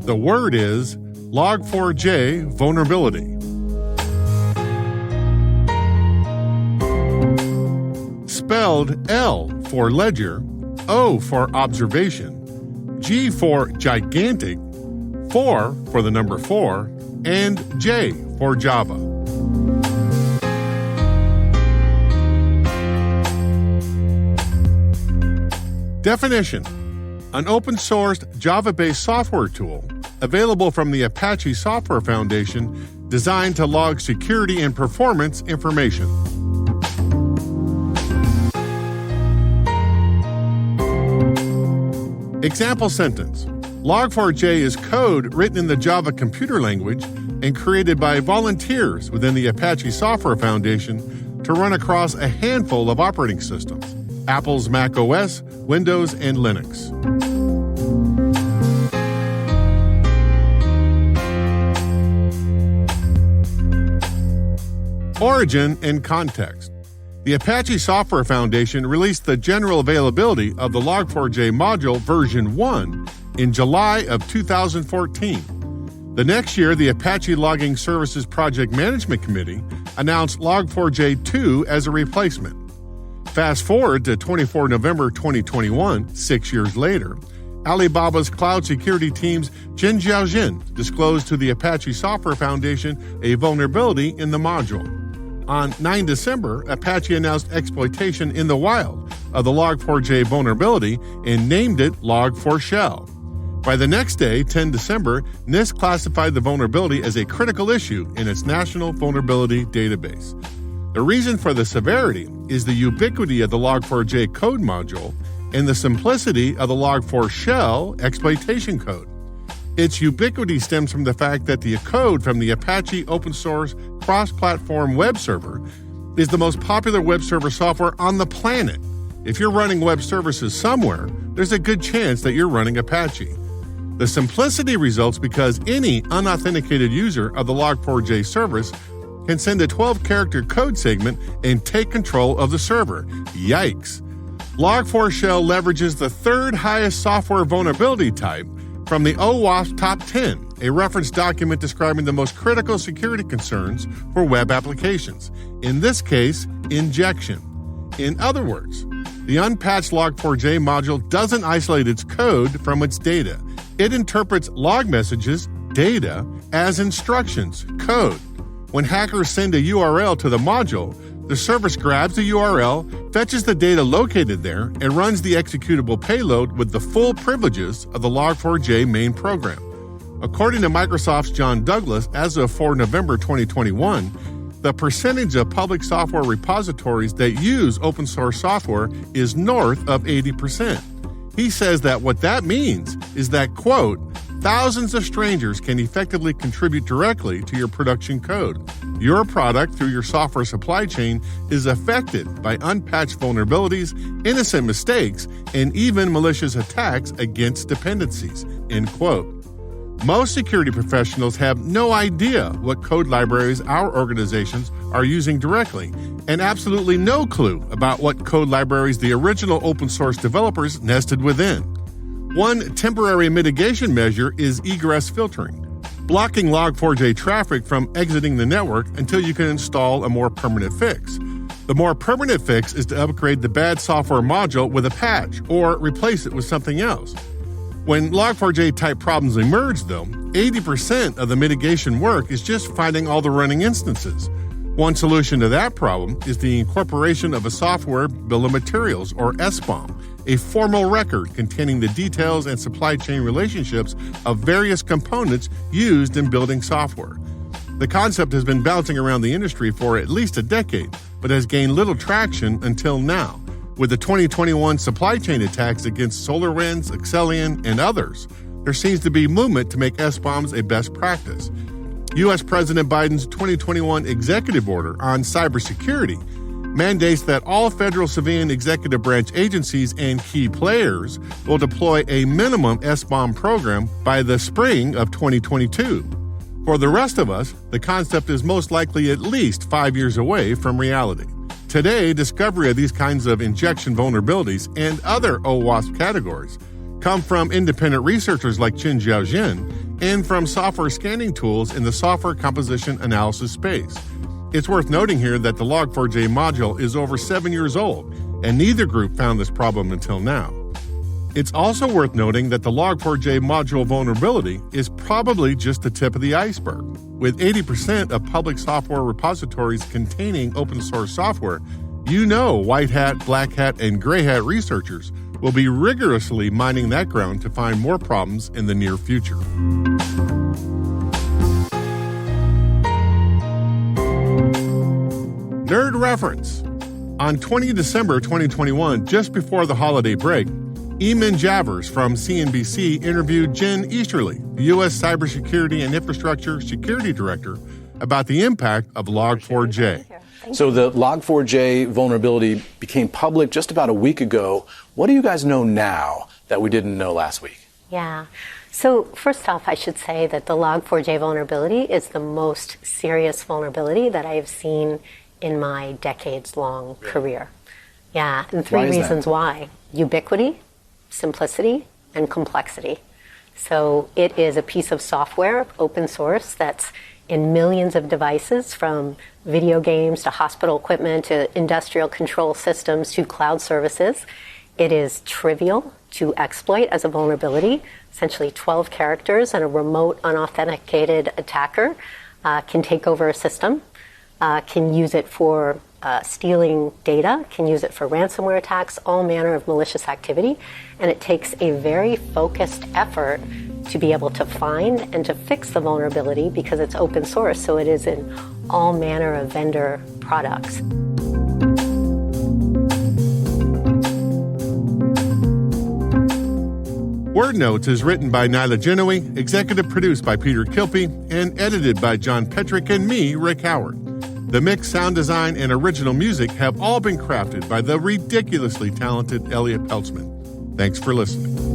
The word is Log4j vulnerability. Spelled L for ledger, O for observation, G for gigantic, 4 for the number 4, and J for Java. Definition: an open-sourced Java-based software tool available from the Apache Software Foundation designed to log security and performance information. Example sentence: Log4j is code written in the Java computer language and created by volunteers within the Apache Software Foundation to run across a handful of operating systems: Apple's Mac OS, Windows, and Linux. Origin and context. The Apache Software Foundation released the general availability of the Log4j module version 1 in July of 2014. The next year, the Apache Logging Services Project Management Committee announced Log4j 2 as a replacement. Fast forward to 24 November 2021, 6 years later, Alibaba's cloud security team's Jin Xiaojin disclosed to the Apache Software Foundation a vulnerability in the module. On 9 December, Apache announced exploitation in the wild of the Log4j vulnerability and named it Log4Shell. By the next day, 10 December, NIST classified the vulnerability as a critical issue in its National Vulnerability Database. The reason for the severity is the ubiquity of the Log4j code module and the simplicity of the Log4Shell exploitation code. Its ubiquity stems from the fact that the code from the Apache open-source cross-platform web server is the most popular web server software on the planet. If you're running web services somewhere, there's a good chance that you're running Apache. The simplicity results because any unauthenticated user of the Log4j service can send a 12-character code segment and take control of the server. Yikes! Log4Shell leverages the third highest software vulnerability type from the OWASP Top 10, a reference document describing the most critical security concerns for web applications. In this case, injection. In other words, the unpatched Log4j module doesn't isolate its code from its data. It interprets log messages, data, as instructions, code. When hackers send a URL to the module, the service grabs the URL, fetches the data located there, and runs the executable payload with the full privileges of the Log4j main program. According to Microsoft's John Douglas, as of 4 November 2021, the percentage of public software repositories that use open source software is north of 80%. He says that what that means is that, quote, thousands of strangers can effectively contribute directly to your production code. Your product, through your software supply chain, is affected by unpatched vulnerabilities, innocent mistakes, and even malicious attacks against dependencies, end quote. Most security professionals have no idea what code libraries our organizations are using directly, and absolutely no clue about what code libraries the original open source developers nested within. One temporary mitigation measure is egress filtering, blocking Log4j traffic from exiting the network until you can install a more permanent fix. The more permanent fix is to upgrade the bad software module with a patch or replace it with something else. When Log4j type problems emerge, though, 80% of the mitigation work is just finding all the running instances. One solution to that problem is the incorporation of a software bill of materials, or SBOM, a formal record containing the details and supply chain relationships of various components used in building software. The concept has been bouncing around the industry for at least a decade, but has gained little traction until now. With the 2021 supply chain attacks against SolarWinds, Accellion, and others, there seems to be movement to make SBOMs a best practice. U.S. President Biden's 2021 executive order on cybersecurity mandates that all federal civilian executive branch agencies and key players will deploy a minimum SBOM program by the spring of 2022. For the rest of us, the concept is most likely at least 5 years away from reality. Today, discovery of these kinds of injection vulnerabilities and other OWASP categories come from independent researchers like Jin Xiaojin and from software scanning tools in the software composition analysis space. It's worth noting here that the Log4j module is over 7 years old, and neither group found this problem until now. It's also worth noting that the Log4j module vulnerability is probably just the tip of the iceberg. With 80% of public software repositories containing open source software, you know white hat, black hat, and gray hat researchers will be rigorously mining that ground to find more problems in the near future. Nerd reference. On 20 December 2021, just before the holiday break, Eamon Javers from CNBC interviewed Jen Easterly, the U.S. Cybersecurity and Infrastructure Security Director, about the impact of Log4j. So the Log4j vulnerability became public just about a week ago. What do you guys know now that we didn't know last week? Yeah. So first off, I should say that the Log4j vulnerability is the most serious vulnerability that I have seen in my decades-long career. Yeah, and three reasons why. Ubiquity, simplicity, and complexity. So it is a piece of software, open source, that's in millions of devices, from video games to hospital equipment to industrial control systems to cloud services. It is trivial to exploit as a vulnerability. Essentially 12 characters, and a remote unauthenticated attacker can take over a system, can use it for stealing data, can use it for ransomware attacks, all manner of malicious activity. And it takes a very focused effort to be able to find and to fix the vulnerability because it's open source, so it is in all manner of vendor products. Word Notes is written by Nyla Genoe, executive produced by Peter Kilpie, and edited by John Petrick and me, Rick Howard. The mix, sound design, and original music have all been crafted by the ridiculously talented Elliot Peltzman. Thanks for listening.